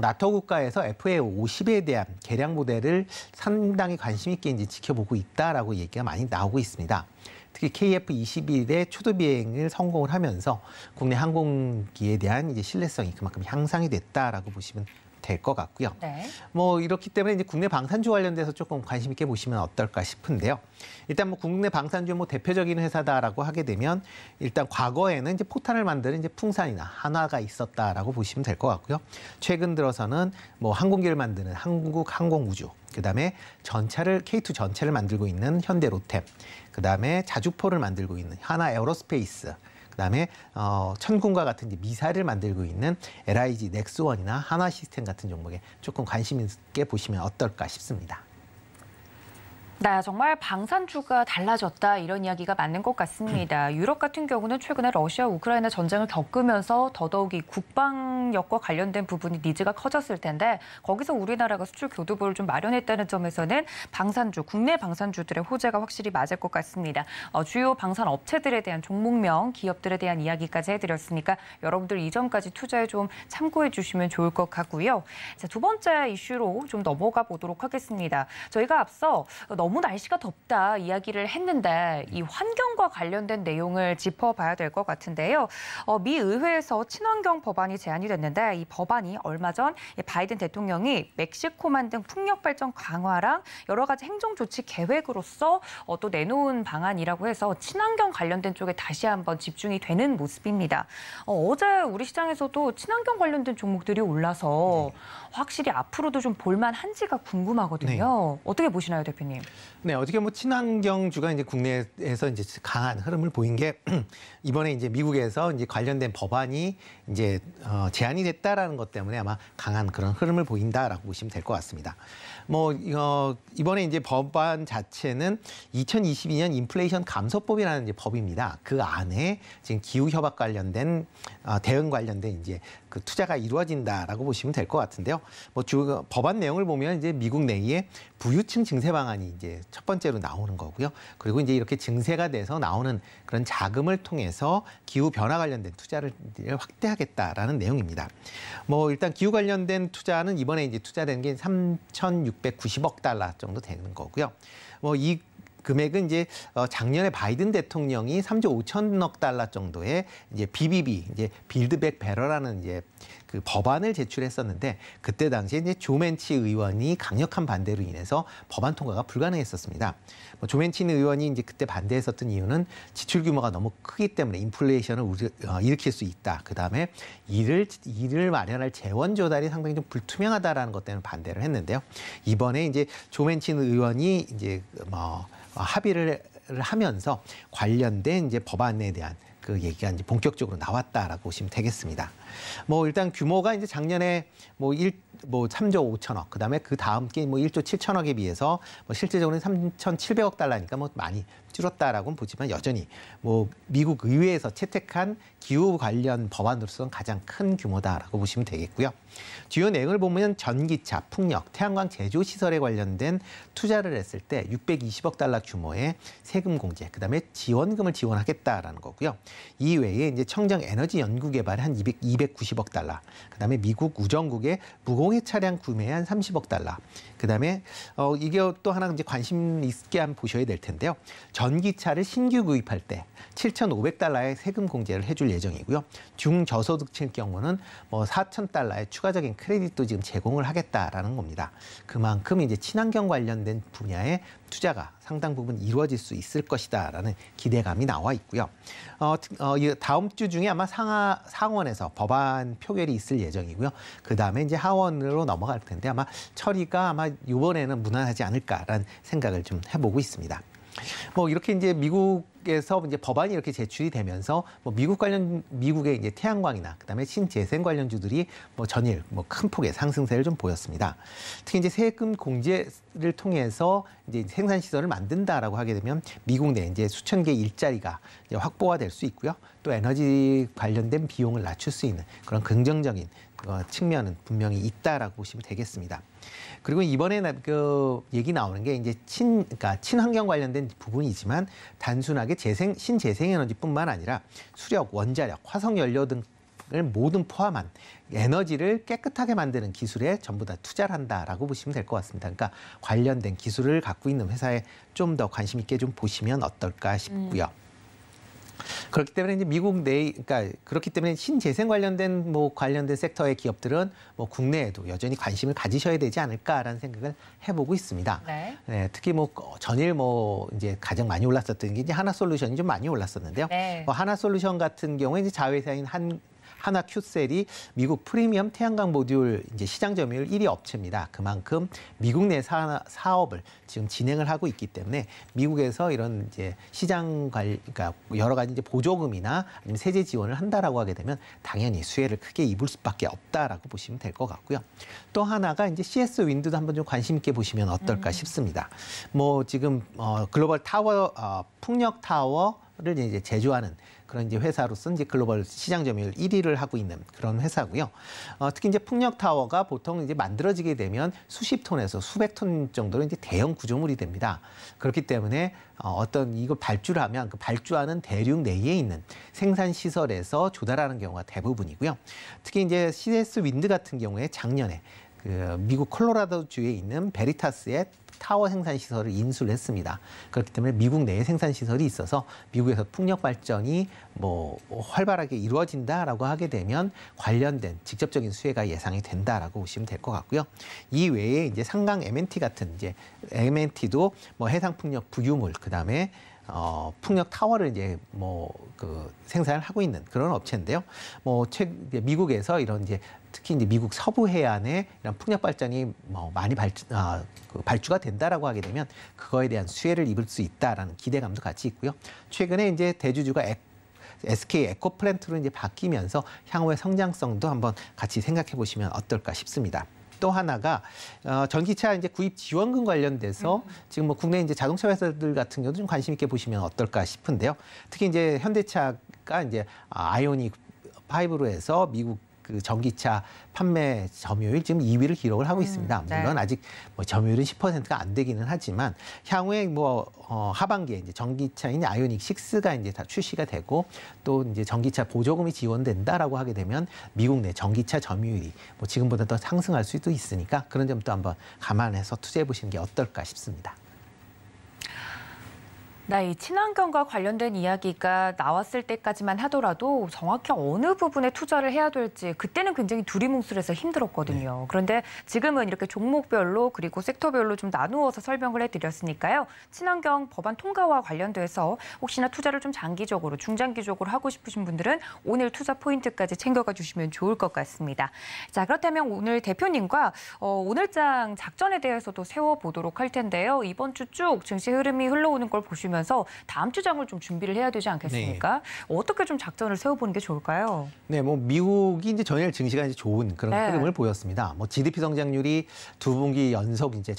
나토 국가에서 FA50에 대한 개량 모델을 상당히 관심 있게 이제 지켜보고 있다라고 얘기가 많이 나오고 있습니다. 특히 KF-21의 초도 비행을 성공을 하면서 국내 항공기에 대한 이제 신뢰성이 그만큼 향상이 됐다라고 보시면 될 것 같고요. 네. 뭐 이렇기 때문에 이제 국내 방산주 관련돼서 조금 관심 있게 보시면 어떨까 싶은데요. 일단 뭐 국내 방산주 뭐 대표적인 회사다라고 하게 되면 일단 과거에는 이제 포탄을 만드는 이제 풍산이나 한화가 있었다라고 보시면 될 것 같고요. 최근 들어서는 뭐 항공기를 만드는 한국항공우주, 그다음에 전차를 K2 전차를 만들고 있는 현대로템, 그다음에 자주포를 만들고 있는 하나에어로스페이스, 그다음에 천군과 같은 이제 미사일을 만들고 있는 LIG 넥스원이나 한화시스템 같은 종목에 조금 관심 있게 보시면 어떨까 싶습니다. 네, 정말 방산주가 달라졌다 이런 이야기가 맞는 것 같습니다. 유럽 같은 경우는 최근에 러시아 우크라이나 전쟁을 겪으면서 더더욱이 국방력과 관련된 부분이 니즈가 커졌을 텐데 거기서 우리나라가 수출 교두보를 좀 마련했다는 점에서는 방산주, 국내 방산주들의 호재가 확실히 맞을 것 같습니다. 주요 방산 업체들에 대한 종목명, 기업들에 대한 이야기까지 해드렸으니까 여러분들 이 점까지 투자에 좀 참고해 주시면 좋을 것 같고요. 자, 두 번째 이슈로 좀 넘어가 보도록 하겠습니다. 저희가 앞서 너무 날씨가 덥다 이야기를 했는데 이 환경과 관련된 내용을 짚어봐야 될 것 같은데요. 미 의회에서 친환경 법안이 제안이 됐는데 이 법안이 얼마 전 바이든 대통령이 멕시코 만등 풍력 발전 강화랑 여러 가지 행정 조치 계획으로서 또 내놓은 방안이라고 해서 친환경 관련된 쪽에 다시 한번 집중이 되는 모습입니다. 어제 우리 시장에서도 친환경 관련된 종목들이 올라서 확실히 앞으로도 좀 볼만한지가 궁금하거든요. 어떻게 보시나요, 대표님? 네, 어떻게 뭐 친환경주가 이제 국내에서 이제 강한 흐름을 보인 게 이번에 이제 미국에서 이제 관련된 법안이 이제 제안이 됐다라는 것 때문에 아마 강한 그런 흐름을 보인다라고 보시면 될 것 같습니다. 뭐 이번에 이제 법안 자체는 2022년 인플레이션 감소법이라는 이제 법입니다. 그 안에 지금 기후 협약 관련된 대응 관련된 이제 그 투자가 이루어진다라고 보시면 될 것 같은데요. 뭐 법안 내용을 보면 이제 미국 내에 부유층 증세 방안이 이제 첫 번째로 나오는 거고요. 그리고 이제 이렇게 증세가 돼서 나오는 그런 자금을 통해서 기후 변화 관련된 투자를 확대하겠다라는 내용입니다. 뭐 일단 기후 관련된 투자는 이번에 이제 투자된 게 3,690억 달러 정도 되는 거고요. 뭐 이 금액은 이제 작년에 바이든 대통령이 3조 5천억 달러 정도의 이제 BBB, 이제 빌드백 베러라는 이제 그 법안을 제출했었는데 그때 당시에 이제 조 맨치 의원이 강력한 반대로 인해서 법안 통과가 불가능했었습니다. 조 맨치 의원이 이제 그때 반대했었던 이유는 지출 규모가 너무 크기 때문에 인플레이션을 일으킬 수 있다. 그다음에 이를 마련할 재원 조달이 상당히 좀 불투명하다라는 것 때문에 반대를 했는데요. 이번에 이제 조 맨치 의원이 이제 합의를 하면서 관련된 이제 법안에 대한 그 얘기가 이제 본격적으로 나왔다라고 보시면 되겠습니다. 뭐 일단 규모가 이제 작년에 3조 5천억, 그다음에 그 다음 게 1조 7천억에 비해서 실제적으로는 3,700억 달러니까 많이 줄었다라고는 보지만 여전히 미국 의회에서 채택한 기후 관련 법안으로서는 가장 큰 규모다라고 보시면 되겠고요. 주요 내용을 보면 전기차, 풍력, 태양광 제조 시설에 관련된 투자를 했을 때 620억 달러 규모의 세금 공제, 그다음에 지원금을 지원하겠다라는 거고요. 이외에 이제 청정 에너지 연구 개발에 한 290억 달러, 그다음에 미국 우정국의 무공해 차량 구매에 한 30억 달러, 그다음에 이게 또 하나 이제 관심 있게 한번 보셔야 될 텐데요. 전기차를 신규 구입할 때 7,500달러의 세금 공제를 해줄 예정이고요. 중저소득층의 경우는 4,000달러의 추가적인 크레딧도 지금 제공을 하겠다라는 겁니다. 그만큼 이제 친환경 관련된 분야의 투자가 상당 부분 이루어질 수 있을 것이다라는 기대감이 나와 있고요. 다음 주 중에 아마 상원에서 법안 표결이 있을 예정이고요. 그 다음에 이제 하원으로 넘어갈 텐데 아마 처리가 아마 이번에는 무난하지 않을까라는 생각을 좀 해보고 있습니다. 이렇게 이제 미국 미국에서 이제 법안이 이렇게 제출이 되면서 뭐 미국의 이제 태양광이나 그다음에 신재생 관련주들이 뭐 전일 뭐 큰 폭의 상승세를 좀 보였습니다. 특히 이제 세금 공제를 통해서 이제 생산 시설을 만든다라고 하게 되면 미국 내 이제 수천 개의 일자리가 이제 확보가 될 수 있고요. 또 에너지 관련된 비용을 낮출 수 있는 그런 긍정적인 측면은 분명히 있다라고 보시면 되겠습니다. 그리고 이번에 그 얘기 나오는 게 이제 그러니까 친환경 관련된 부분이지만 단순하게 신재생 에너지뿐만 아니라 수력, 원자력, 화석 연료 등을 모두 포함한 에너지를 깨끗하게 만드는 기술에 전부 다 투자를 한다라고 보시면 될 것 같습니다. 그러니까 관련된 기술을 갖고 있는 회사에 좀 더 관심 있게 좀 보시면 어떨까 싶고요. 그렇기 때문에 이제 미국 그러니까 그렇기 때문에 신재생 관련된 섹터의 기업들은 뭐 국내에도 여전히 관심을 가지셔야 되지 않을까라는 생각을 해보고 있습니다. 네. 네, 특히 뭐 전일 뭐 이제 가장 많이 올랐었던 게 이제 하나솔루션이 좀 많이 올랐었는데요. 네. 뭐 하나솔루션 같은 경우에 이제 자회사인 하나큐셀이 미국 프리미엄 태양광 모듈 이제 시장 점유율 1위 업체입니다. 그만큼 미국 내 사업을 지금 진행을 하고 있기 때문에 미국에서 이런 이제 그러니까 여러 가지 이제 보조금이나 아니면 세제 지원을 한다라고 하게 되면 당연히 수혜를 크게 입을 수밖에 없다라고 보시면 될 것 같고요. 또 하나가 이제 CS 윈드도 한번 좀 관심 있게 보시면 어떨까 싶습니다. 뭐 지금 글로벌 타워 풍력 타워를 이제 제조하는 그런 이제 회사로서 이제 글로벌 시장 점유율 1위를 하고 있는 그런 회사고요. 특히 이제 풍력 타워가 보통 이제 만들어지게 되면 수십 톤에서 수백 톤 정도로 이제 대형 구조물이 됩니다. 그렇기 때문에 이걸 발주를 하면 그 발주하는 대륙 내에 있는 생산 시설에서 조달하는 경우가 대부분이고요. 특히 이제 CS 윈드 같은 경우에 작년에 그 미국 콜로라도주에 있는 베리타스의 타워 생산 시설을 인수를 했습니다. 그렇기 때문에 미국 내에 생산 시설이 있어서 미국에서 풍력 발전이 뭐 활발하게 이루어진다라고 하게 되면 관련된 직접적인 수혜가 예상이 된다라고 보시면 될 것 같고요. 이 외에 이제 상강 M&T 같은 이제 M&T도 뭐 해상 풍력 부유물 그다음에 풍력 타워를 이제 생산을 하고 있는 그런 업체인데요. 미국에서 이런 이제 특히 이제 미국 서부 해안에 이런 풍력 발전이 많이 발주가 된다라고 하게 되면 그거에 대한 수혜를 입을 수 있다라는 기대감도 같이 있고요. 최근에 이제 대주주가 SK 에코플랜트로 이제 바뀌면서 향후의 성장성도 한번 같이 생각해 보시면 어떨까 싶습니다. 또 하나가 전기차 이제 구입 지원금 관련돼서 지금 뭐 국내 이제 자동차 회사들 같은 경우도 좀 관심 있게 보시면 어떨까 싶은데요. 특히 이제 현대차가 이제 아이오닉 5로 해서 미국 그 전기차 판매 점유율 지금 2위를 기록을 하고 있습니다. 물론 아직 뭐 점유율은 10%가 안 되기는 하지만 향후에 하반기에 이제 전기차인 아이오닉 6가 이제 다 출시가 되고 또 이제 전기차 보조금이 지원된다라고 하게 되면 미국 내 전기차 점유율이 뭐 지금보다 더 상승할 수도 있으니까 그런 점도 한번 감안해서 투자해 보시는 게 어떨까 싶습니다. 네, 이 친환경과 관련된 이야기가 나왔을 때까지만 하더라도 정확히 어느 부분에 투자를 해야 될지 그때는 굉장히 두리뭉술해서 힘들었거든요. 네. 그런데 지금은 이렇게 종목별로 그리고 섹터별로 좀 나누어서 설명을 해드렸으니까요. 친환경 법안 통과와 관련돼서 혹시나 투자를 좀 장기적으로, 중장기적으로 하고 싶으신 분들은 오늘 투자 포인트까지 챙겨가 주시면 좋을 것 같습니다. 자, 그렇다면 오늘 대표님과 오늘장 작전에 대해서도 세워보도록 할 텐데요. 이번 주 쭉 증시 흐름이 흘러오는 걸 보시면 면서 다음 주장을 좀 준비를 해야 되지 않겠습니까? 네. 어떻게 좀 작전을 세워보는 게 좋을까요? 네, 뭐 미국이 이제 전일 증시가 이제 좋은 그런 흐름을 보였습니다. 뭐 GDP 성장률이 2분기 연속 이제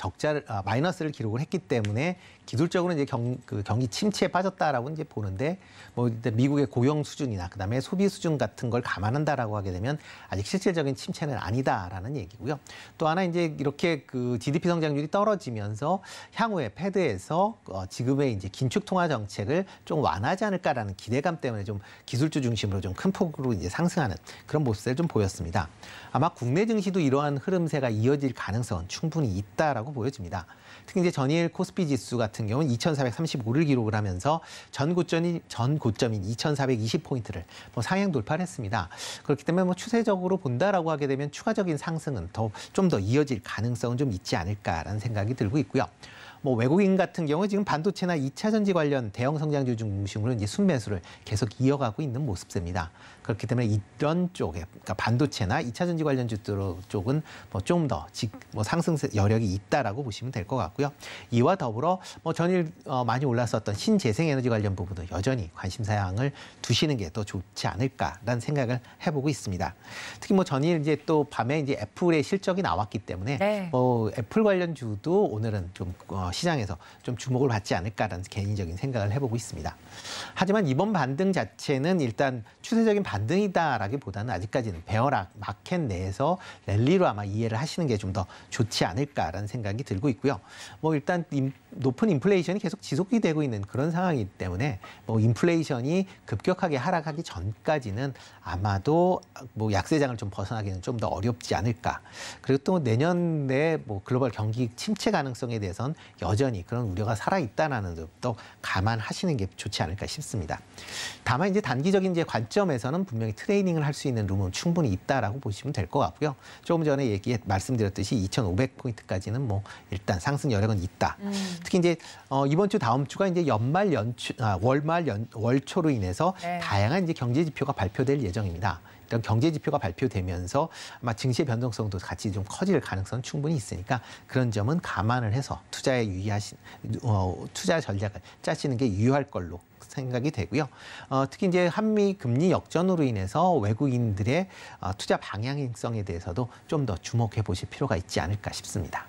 마이너스를 기록을 했기 때문에 기술적으로 이제 경기 침체에 빠졌다라고 이제 보는데 뭐 미국의 고용 수준이나 그다음에 소비 수준 같은 걸 감안한다라고 하게 되면 아직 실질적인 침체는 아니다라는 얘기고요. 또 하나 이제 이렇게 그 GDP 성장률이 떨어지면서 향후에 패드에서 지금의 이제 긴축 통화 정책을 좀 완화하지 않을까라는 기대감 때문에 좀 기술주 중심으로 좀 큰 폭으로 이제 상승하는 그런 모습을 좀 보였습니다. 아마 국내 증시도 이러한 흐름세가 이어질 가능성은 충분히 있다라고 보여집니다. 특히 이제 전일 코스피 지수 같은 경우는 2,435를 기록을 하면서 전 고점인 2,420포인트를 상향 돌파를 했습니다. 그렇기 때문에 뭐 추세적으로 본다라고 하게 되면 추가적인 상승은 좀 더 이어질 가능성은 좀 있지 않을까라는 생각이 들고 있고요. 뭐 외국인 같은 경우 지금 반도체나 2차 전지 관련 대형 성장주 중심으로 이제 순매수를 계속 이어가고 있는 모습입니다. 그렇기 때문에 이런 쪽에 그러니까 반도체나 2차 전지 관련 쪽은 뭐 좀 더 상승 여력이 있다라고 보시면 될 것 같고요. 이와 더불어 뭐 전일 많이 올랐었던 신재생에너지 관련 부분도 여전히 관심 사항을 두시는 게 더 좋지 않을까라는 생각을 해보고 있습니다. 특히 뭐 전일 이제 또 밤에 이제 애플의 실적이 나왔기 때문에 네. 뭐 애플 관련주도 오늘은 좀 시장에서 좀 주목을 받지 않을까라는 개인적인 생각을 해보고 있습니다. 하지만 이번 반등 자체는 일단 추세적인 반등이다라기보다는 아직까지는 베어락 마켓 내에서 랠리로 아마 이해를 하시는 게 좀 더 좋지 않을까라는 생각이 들고 있고요. 뭐 일단 높은 인플레이션이 계속 지속이 되고 있는 그런 상황이기 때문에 뭐 인플레이션이 급격하게 하락하기 전까지는 아마도 뭐 약세장을 좀 벗어나기는 좀 더 어렵지 않을까. 그리고 또 내년에 뭐 글로벌 경기 침체 가능성에 대해서는 여전히 그런 우려가 살아있다는 것도 감안하시는 게 좋지 않을까 싶습니다. 다만 이제 단기적인 이제 관점에서는 분명히 트레이닝을 할 수 있는 룸은 충분히 있다라고 보시면 될 것 같고요. 조금 전에 말씀드렸듯이 2,500포인트까지는 뭐 일단 상승 여력은 있다. 특히 이제 이번 주 다음 주가 이제 월초로 인해서 네. 다양한 이제 경제 지표가 발표될 예정입니다. 이런 경제 지표가 발표되면서 아마 증시의 변동성도 같이 좀 커질 가능성은 충분히 있으니까 그런 점은 감안을 해서 투자 전략을 짜시는 게 유효할 걸로 생각이 되고요. 특히 이제 한미 금리 역전으로 인해서 외국인들의 투자 방향성에 대해서도 좀 더 주목해 보실 필요가 있지 않을까 싶습니다.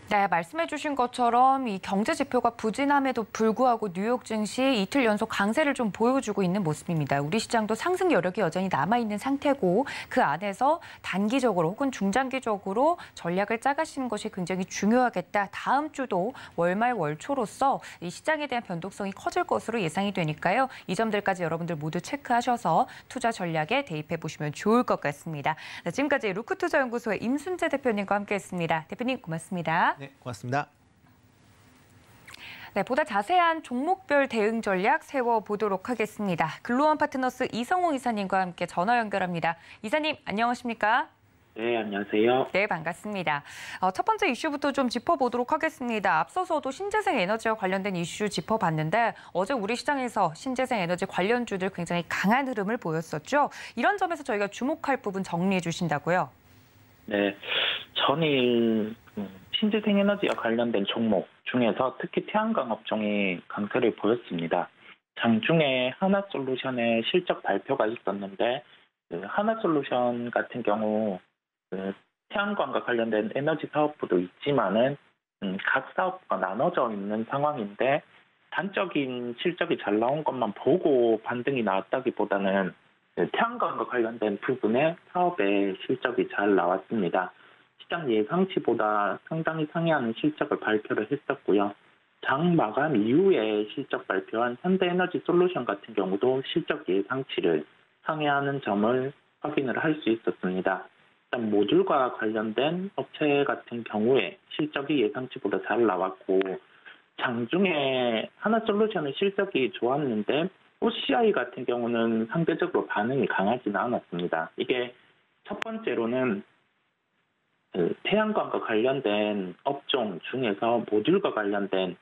네, 말씀해 주신 것처럼 이 경제 지표가 부진함에도 불구하고 뉴욕 증시 이틀 연속 강세를 좀 보여주고 있는 모습입니다. 우리 시장도 상승 여력이 여전히 남아있는 상태고 그 안에서 단기적으로 혹은 중장기적으로 전략을 짜가시는 것이 굉장히 중요하겠다. 다음 주도 월말 월초로서 이 시장에 대한 변동성이 커질 것으로 예상이 되니까요. 이 점들까지 여러분들 모두 체크하셔서 투자 전략에 대입해 보시면 좋을 것 같습니다. 네, 지금까지 루크투자연구소의 임순재 대표님과 함께했습니다. 대표님 고맙습니다. 네, 고맙습니다. 네, 보다 자세한 종목별 대응 전략 세워보도록 하겠습니다. 글로원 파트너스 이성호 이사님과 함께 전화 연결합니다. 이사님, 안녕하십니까? 네, 안녕하세요. 네, 반갑습니다. 첫 번째 이슈부터 좀 짚어보도록 하겠습니다. 앞서서도 신재생 에너지와 관련된 이슈 짚어봤는데 어제 우리 시장에서 신재생 에너지 관련주들 굉장히 강한 흐름을 보였었죠. 이런 점에서 저희가 주목할 부분 정리해 주신다고요? 네, 전일 신재생에너지와 관련된 종목 중에서 특히 태양광 업종이 강세를 보였습니다. 장중에 하나솔루션의 실적 발표가 있었는데 하나솔루션 같은 경우 태양광과 관련된 에너지 사업부도 있지만은 각 사업부가 나눠져 있는 상황인데 단적인 실적이 잘 나온 것만 보고 반등이 나왔다기보다는 태양광과 관련된 부분의 사업의 실적이 잘 나왔습니다. 시장 예상치보다 상당히 상회하는 실적을 발표를 했었고요. 장 마감 이후에 실적 발표한 현대에너지솔루션 같은 경우도 실적 예상치를 상회하는 점을 확인을 할 수 있었습니다. 일단 모듈과 관련된 업체 같은 경우에 실적이 예상치보다 잘 나왔고 장중에 하나솔루션의 실적이 좋았는데 OCI 같은 경우는 상대적으로 반응이 강하지는 않았습니다. 이게 첫 번째로는 태양광과 관련된 업종 중에서 모듈과 관련된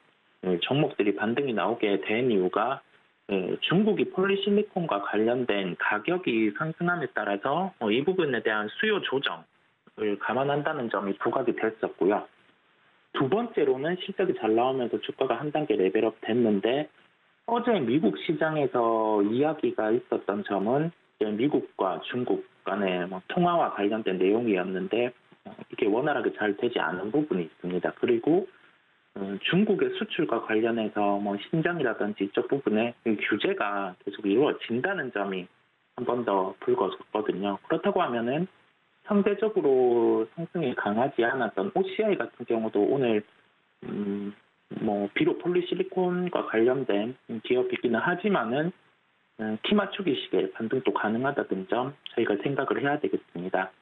종목들이 반등이 나오게 된 이유가 중국이 폴리실리콘과 관련된 가격이 상승함에 따라서 이 부분에 대한 수요 조정을 감안한다는 점이 부각이 됐었고요. 두 번째로는 실적이 잘 나오면서 주가가 한 단계 레벨업 됐는데 어제 미국 시장에서 이야기가 있었던 점은 미국과 중국 간의 통화와 관련된 내용이었는데 이게 원활하게 잘 되지 않은 부분이 있습니다. 그리고 중국의 수출과 관련해서 신장이라든지 이쪽 부분에 규제가 계속 이루어진다는 점이 한 번 더 불거졌거든요. 그렇다고 하면은 상대적으로 상승이 강하지 않았던 OCI 같은 경우도 오늘 비록 폴리실리콘과 관련된 기업이기는 하지만은 키 맞추기 시기에 반등도 가능하다는 점 저희가 생각을 해야 되겠습니다.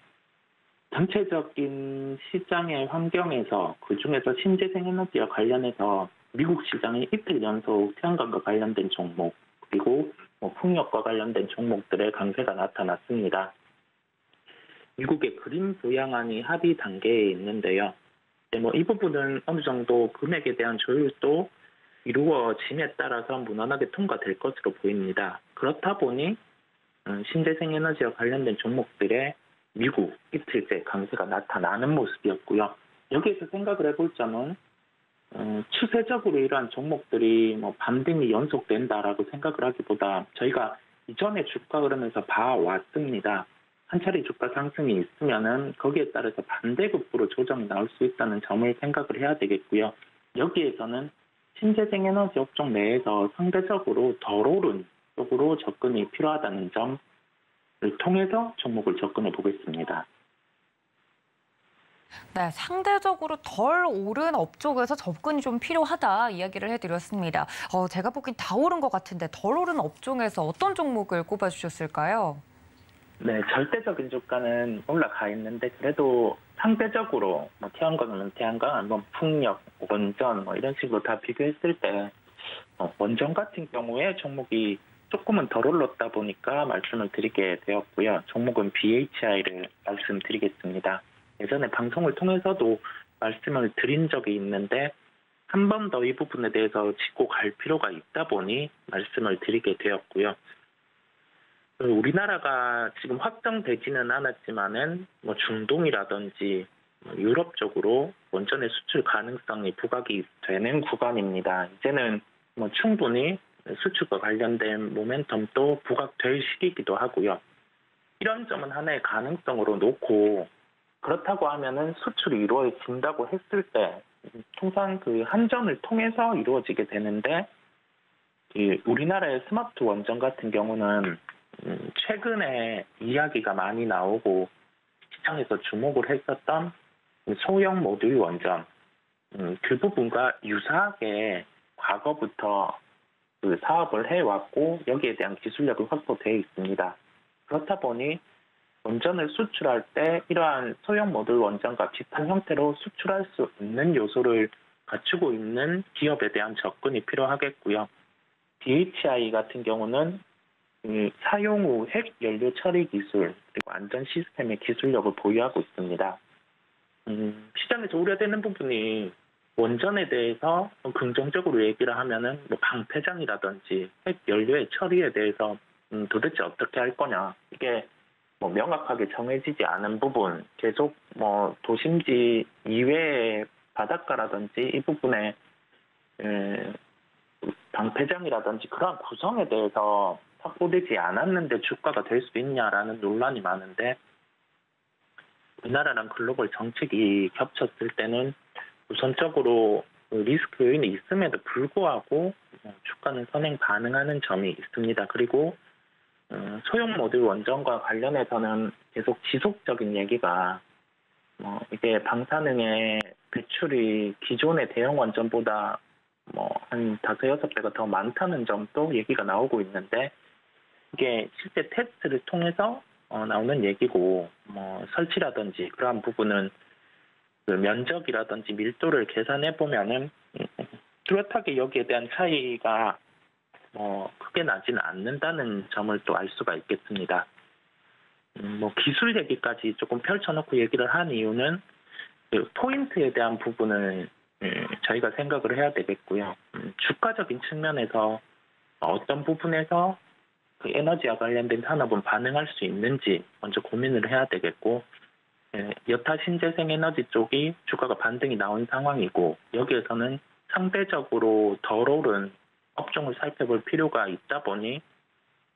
전체적인 시장의 환경에서 그중에서 신재생에너지와 관련해서 미국 시장이 이틀 연속 태양광과 관련된 종목 그리고 풍력과 관련된 종목들의 강세가 나타났습니다. 미국의 그린 부양안이 합의 단계에 있는데요. 뭐 이 부분은 어느 정도 금액에 대한 조율도 이루어짐에 따라서 무난하게 통과될 것으로 보입니다. 그렇다 보니 신재생 에너지와 관련된 종목들의 미국 이틀째 강세가 나타나는 모습이었고요. 여기에서 생각을 해볼 점은 추세적으로 이러한 종목들이 뭐 반등이 연속된다라고 생각을 하기보다 저희가 이전에 주가 흐름에서 봐왔습니다. 한 차례 주가 상승이 있으면은 거기에 따라서 반대급부로 조정이 나올 수 있다는 점을 생각을 해야 되겠고요. 여기에서는 신재생 에너지 업종 내에서 상대적으로 덜 오른 쪽으로 접근이 필요하다는 점을 통해서 종목을 접근해 보겠습니다. 네, 상대적으로 덜 오른 업종에서 접근이 좀 필요하다 이야기를 해드렸습니다. 제가 보기엔 다 오른 것 같은데 덜 오른 업종에서 어떤 종목을 꼽아주셨을까요? 네, 절대적인 주가는 올라가 있는데 그래도 상대적으로 뭐 태양광은 태양광, 뭐 풍력, 원전 뭐 이런 식으로 다 비교했을 때 원전 같은 경우에 종목이 조금은 덜 올랐다 보니까 말씀을 드리게 되었고요. 종목은 BHI를 말씀드리겠습니다. 예전에 방송을 통해서도 말씀을 드린 적이 있는데 한 번 더 이 부분에 대해서 짚고 갈 필요가 있다 보니 말씀을 드리게 되었고요. 우리나라가 지금 확정되지는 않았지만은 뭐 중동이라든지 유럽 쪽으로 원전의 수출 가능성이 부각이 되는 구간입니다. 이제는 뭐 충분히 수출과 관련된 모멘텀도 부각될 시기이기도 하고요. 이런 점은 하나의 가능성으로 놓고 그렇다고 하면은 수출이 이루어진다고 했을 때 통상 그 한전을 통해서 이루어지게 되는데 우리나라의 스마트 원전 같은 경우는 최근에 이야기가 많이 나오고 시장에서 주목을 했었던 소형 모듈 원전 그 부분과 유사하게 과거부터 그 사업을 해왔고 여기에 대한 기술력이 확보되어 있습니다. 그렇다 보니 원전을 수출할 때 이러한 소형 모듈 원전과 비슷한 형태로 수출할 수 있는 요소를 갖추고 있는 기업에 대한 접근이 필요하겠고요. BHI 같은 경우는 사용 후 핵 연료 처리 기술 그리고 안전 시스템의 기술력을 보유하고 있습니다. 시장에서 우려되는 부분이 원전에 대해서 긍정적으로 얘기를 하면은 뭐 방패장이라든지 핵 연료의 처리에 대해서 도대체 어떻게 할 거냐 이게 뭐 명확하게 정해지지 않은 부분 계속 뭐 도심지 이외의 바닷가라든지 이 부분에 방패장이라든지 그러한 구성에 대해서 확보되지 않았는데 주가가 될 수 있냐라는 논란이 많은데 우리나라랑 글로벌 정책이 겹쳤을 때는 우선적으로 리스크 요인이 있음에도 불구하고 주가는 선행 반응하는 점이 있습니다. 그리고 소형 모듈 원전과 관련해서는 계속 지속적인 얘기가 이게 방사능의 배출이 기존의 대형 원전보다 한 5-6배가 더 많다는 점도 얘기가 나오고 있는데 이게 실제 테스트를 통해서 나오는 얘기고 설치라든지 그러한 부분은 그 면적이라든지 밀도를 계산해 보면은 뚜렷하게 여기에 대한 차이가 크게 나지는 않는다는 점을 또 알 수가 있겠습니다. 기술 얘기까지 조금 펼쳐놓고 얘기를 한 이유는 그 포인트에 대한 부분을 저희가 생각을 해야 되겠고요. 주가적인 측면에서 어떤 부분에서 그 에너지와 관련된 산업은 반응할 수 있는지 먼저 고민을 해야 되겠고 여타 신재생 에너지 쪽이 주가가 반등이 나온 상황이고 여기에서는 상대적으로 덜 오른 업종을 살펴볼 필요가 있다 보니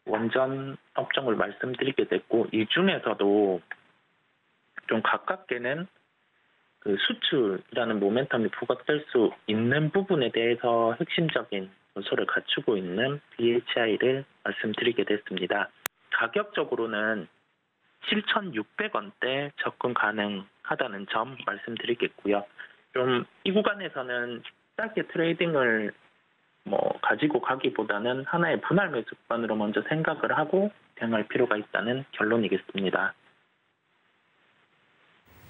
원전 업종을 말씀드리게 됐고 이 중에서도 좀 가깝게는 그 수출이라는 모멘텀이 부각될 수 있는 부분에 대해서 핵심적인 요소를 갖추고 있는 BHI를 말씀드리게 됐습니다. 가격적으로는 7,600원대 접근 가능하다는 점 말씀드리겠고요. 좀 이 구간에서는 짧게 트레이딩을 가지고 가기보다는 하나의 분할 매수권으로 먼저 생각을 하고 대응할 필요가 있다는 결론이겠습니다.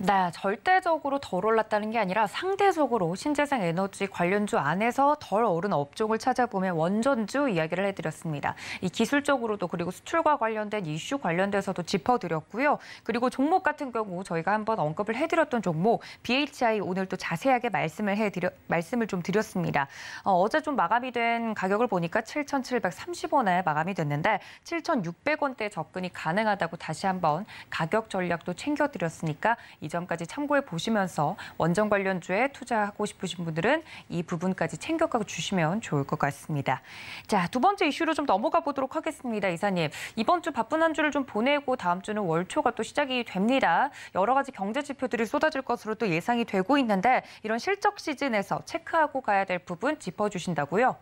네, 절대적으로 덜 올랐다는 게 아니라 상대적으로 신재생 에너지 관련주 안에서 덜 오른 업종을 찾아보면 원전주 이야기를 해드렸습니다. 이 기술적으로도 그리고 수출과 관련된 이슈 관련돼서도 짚어드렸고요. 그리고 종목 같은 경우 저희가 한번 언급을 해드렸던 종목 BHI 오늘 또 자세하게 말씀을 좀 드렸습니다. 어제 좀 마감이 된 가격을 보니까 7,730원에 마감이 됐는데 7,600원대 접근이 가능하다고 다시 한번 가격 전략도 챙겨드렸으니까 이 점까지 참고해 보시면서 원전 관련주에 투자하고 싶으신 분들은 이 부분까지 챙겨가 주시면 좋을 것 같습니다. 자, 두 번째 이슈로 좀 넘어가 보도록 하겠습니다. 이사님, 이번 주 바쁜 한 주를 좀 보내고 다음 주는 월초가 또 시작이 됩니다. 여러 가지 경제 지표들이 쏟아질 것으로 또 예상이 되고 있는데 이런 실적 시즌에서 체크하고 가야 될 부분 짚어주신다고요?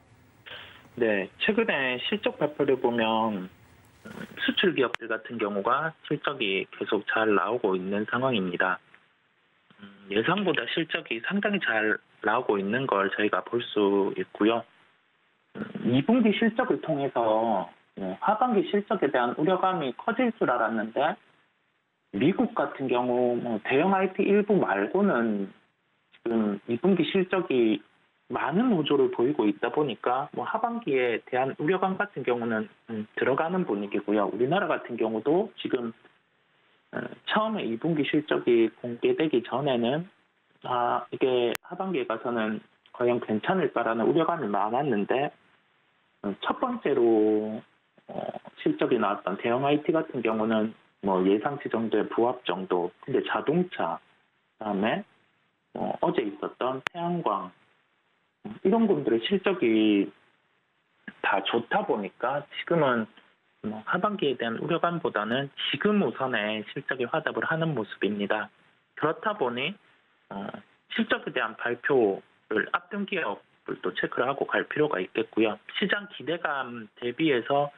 네, 최근에 실적 발표를 보면 수출 기업들 같은 경우가 실적이 계속 잘 나오고 있는 상황입니다. 예상보다 실적이 상당히 잘 나오고 있는 걸 저희가 볼 수 있고요. 2분기 실적을 통해서 하반기 실적에 대한 우려감이 커질 줄 알았는데 미국 같은 경우 대형 IT 일부 말고는 지금 2분기 실적이 많은 호조를 보이고 있다 보니까 하반기에 대한 우려감 같은 경우는 들어가는 분위기고요. 우리나라 같은 경우도 지금 처음에 2분기 실적이 공개되기 전에는 이게 하반기에 가서는 과연 괜찮을까라는 우려감이 많았는데 첫 번째로 실적이 나왔던 대형 IT 같은 경우는 예상치 정도의 부합 정도. 근데 자동차, 그다음에 어제 있었던 태양광 이런 분들의 실적이 다 좋다 보니까 지금은 하반기에 대한 우려감보다는 지금 우선에 실적에 화답을 하는 모습입니다. 그렇다 보니 실적에 대한 발표를 앞둔 기업을 또 체크를 하고 갈 필요가 있겠고요. 시장 기대감 대비해서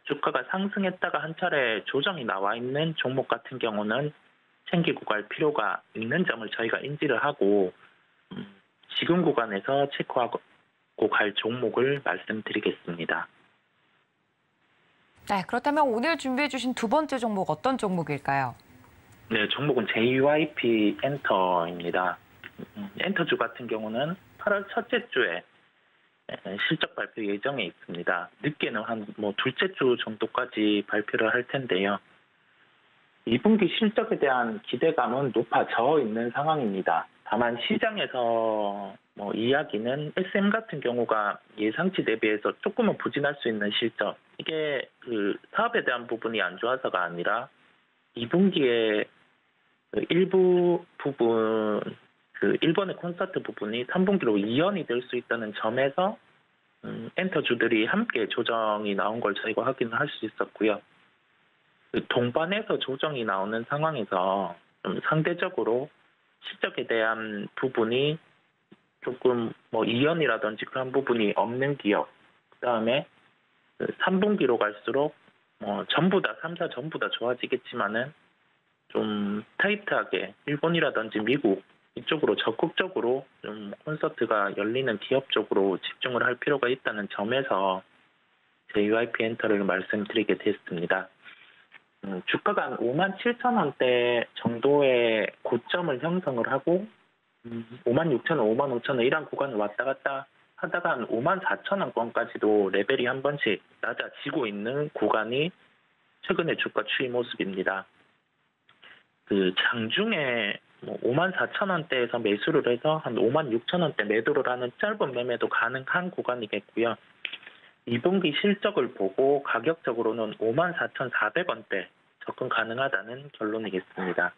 주가가 상승했다가 한 차례 조정이 나와 있는 종목 같은 경우는 챙기고 갈 필요가 있는 점을 저희가 인지를 하고 지금 구간에서 체크하고 갈 종목을 말씀드리겠습니다. 네, 그렇다면 오늘 준비해 주신 두 번째 종목 어떤 종목일까요? 네, 종목은 JYP 엔터입니다. 엔터주 같은 경우는 8월 첫째 주에 실적 발표 예정에 있습니다. 늦게는 한 둘째 주 정도까지 발표를 할 텐데요. 2분기 실적에 대한 기대감은 높아져 있는 상황입니다. 다만 시장에서 이야기는 SM 같은 경우가 예상치 대비해서 조금은 부진할 수 있는 실적. 이게 그 사업에 대한 부분이 안 좋아서가 아니라 2분기에 일부 부분, 그 일본의 콘서트 부분이 3분기로 이연이 될 수 있다는 점에서 엔터주들이 함께 조정이 나온 걸 저희가 확인할 수 있었고요. 그 동반해서 조정이 나오는 상황에서 좀 상대적으로 실적에 대한 부분이 조금 이연이라든지 그런 부분이 없는 기업, 그다음에 3분기로 갈수록 전부 다 3사 전부 다 좋아지겠지만은 좀 타이트하게 일본이라든지 미국 이쪽으로 적극적으로 좀 콘서트가 열리는 기업 쪽으로 집중을 할 필요가 있다는 점에서 JYP 엔터를 말씀드리게 됐습니다. 주가가 한 57,000원대 정도의 고점을 형성을 하고 56,000원, 55,000원 이런 구간을 왔다 갔다 하다가 한 54,000원권까지도 레벨이 한 번씩 낮아지고 있는 구간이 최근의 주가 추이 모습입니다. 그 장중에 54,000원대에서 매수를 해서 한 56,000원대 매도를 하는 짧은 매매도 가능한 구간이겠고요. 2분기 실적을 보고 가격적으로는 54,400원대 접근 가능하다는 결론이겠습니다.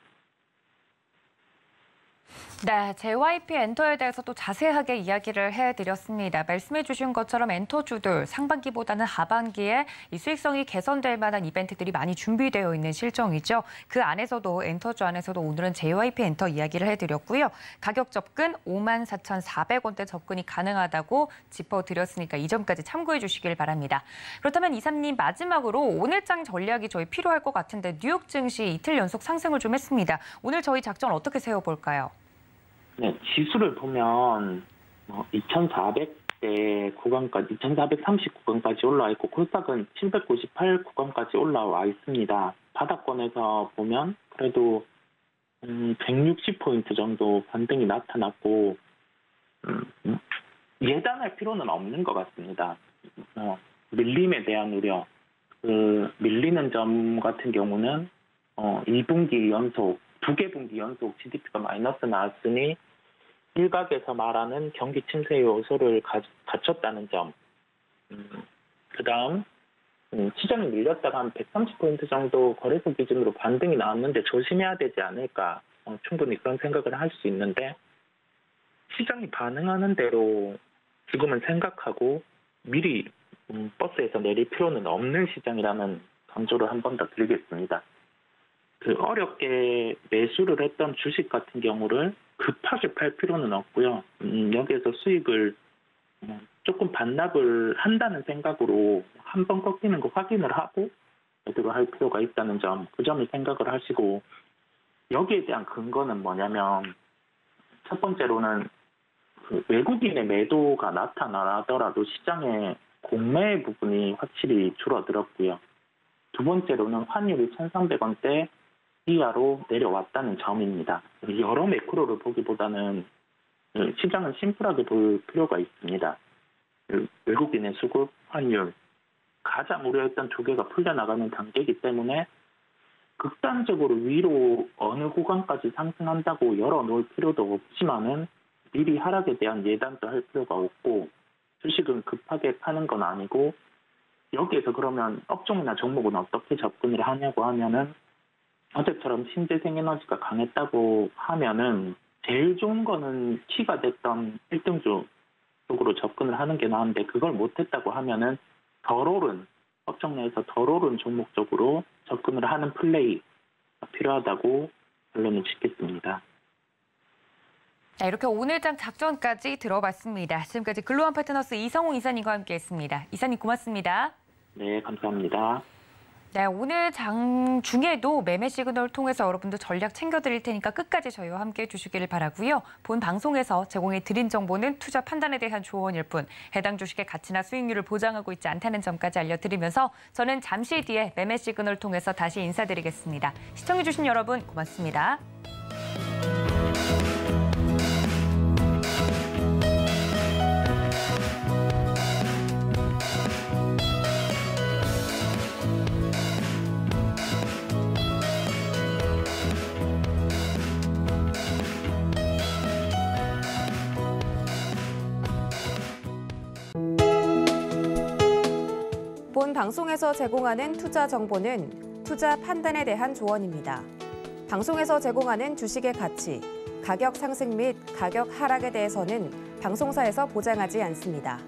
네, JYP 엔터에 대해서 또 자세하게 이야기를 해드렸습니다. 말씀해 주신 것처럼 엔터주들 상반기보다는 하반기에 이 수익성이 개선될 만한 이벤트들이 많이 준비되어 있는 실정이죠. 그 안에서도 엔터주 안에서도 오늘은 JYP 엔터 이야기를 해드렸고요. 가격 접근 54,400원대 접근이 가능하다고 짚어드렸으니까 이 점까지 참고해 주시길 바랍니다. 그렇다면 이사님 마지막으로 오늘장 전략이 저희 필요할 것 같은데 뉴욕 증시 이틀 연속 상승을 좀 했습니다. 오늘 저희 작전 어떻게 세워볼까요? 네, 지수를 보면 2,400대 구간까지, 2,430 구간까지 올라와 있고 코스닥은 798 구간까지 올라와 있습니다. 바닥권에서 보면 그래도 160포인트 정도 반등이 나타났고 예단할 필요는 없는 것 같습니다. 밀림에 대한 우려, 밀리는 점 같은 경우는 2분기 연속, 2개 분기 연속 GDP가 마이너스 나왔으니 일각에서 말하는 경기 침체 요소를 갖췄다는 점. 그다음 시장이 밀렸다가 한 130포인트 정도 거래소 기준으로 반등이 나왔는데 조심해야 되지 않을까. 충분히 그런 생각을 할 수 있는데 시장이 반응하는 대로 지금은 생각하고 미리 버스에서 내릴 필요는 없는 시장이라는 강조를 한 번 더 드리겠습니다. 어렵게 매수를 했던 주식 같은 경우를 급하게 팔 필요는 없고요. 여기에서 수익을 조금 반납을 한다는 생각으로 한 번 꺾이는 거 확인을 하고 매도를 할 필요가 있다는 점, 그 점을 생각을 하시고 여기에 대한 근거는 뭐냐면 첫 번째로는 외국인의 매도가 나타나더라도 시장의 공매 부분이 확실히 줄어들었고요. 두 번째로는 환율이 1,300원대 이하로 내려왔다는 점입니다. 여러 매크로를 보기보다는 시장은 심플하게 볼 필요가 있습니다. 외국인의 수급, 환율, 가장 우려했던 두 개가 풀려나가는 단계이기 때문에 극단적으로 위로 어느 구간까지 상승한다고 열어놓을 필요도 없지만은 미리 하락에 대한 예단도 할 필요가 없고 주식은 급하게 파는 건 아니고 여기에서 그러면 업종이나 종목은 어떻게 접근을 하냐고 하면은 어제처럼 신재생에너지가 강했다고 하면은 제일 좋은 거는 키가 됐던 1등주 쪽으로 접근을 하는 게 나은데 그걸 못했다고 하면은 덜 오른 업종 내에서 덜 오른 종목 쪽으로 접근을 하는 플레이가 필요하다고 결론을 짓겠습니다. 자, 이렇게 오늘장 작전까지 들어봤습니다. 지금까지 글로원 파트너스 이성호 이사님과 함께했습니다. 이사님 고맙습니다. 네, 감사합니다. 네, 오늘 장 중에도 매매 시그널을 통해서 여러분들 전략 챙겨드릴 테니까 끝까지 저희와 함께해 주시기를 바라고요. 본 방송에서 제공해드린 정보는 투자 판단에 대한 조언일 뿐 해당 주식의 가치나 수익률을 보장하고 있지 않다는 점까지 알려드리면서 저는 잠시 뒤에 매매 시그널을 통해서 다시 인사드리겠습니다. 시청해주신 여러분 고맙습니다. 본 방송에서 제공하는 투자 정보는 투자 판단에 대한 조언입니다. 방송에서 제공하는 주식의 가치, 가격 상승 및 가격 하락에 대해서는 방송사에서 보장하지 않습니다.